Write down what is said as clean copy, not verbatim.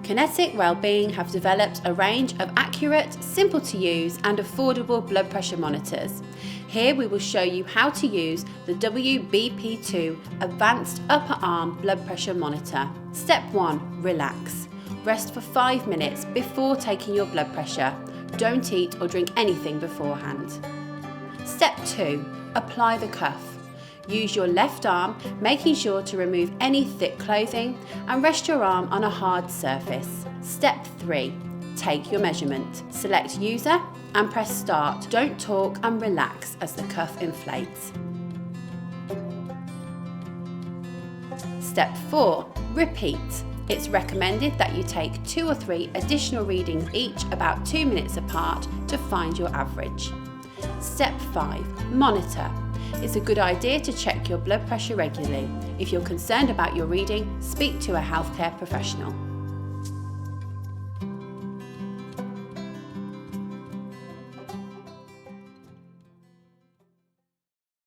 Kinetik Wellbeing have developed a range of accurate, simple to use and affordable blood pressure monitors. Here we will show you how to use the WBP2 Advanced Upper Arm Blood Pressure Monitor. Step 1. Relax. Rest for 5 minutes before taking your blood pressure. Don't eat or drink anything beforehand. Step 2. Apply the cuff. Use your left arm, making sure to remove any thick clothing and rest your arm on a hard surface. Step 3. Take your measurement. Select user and press start. Don't talk and relax as the cuff inflates. Step 4. Repeat. It's recommended that you take 2 or 3 additional readings each about 2 minutes apart to find your average. Step 5. Monitor. It's a good idea to check your blood pressure regularly. If you're concerned about your reading, speak to a healthcare professional.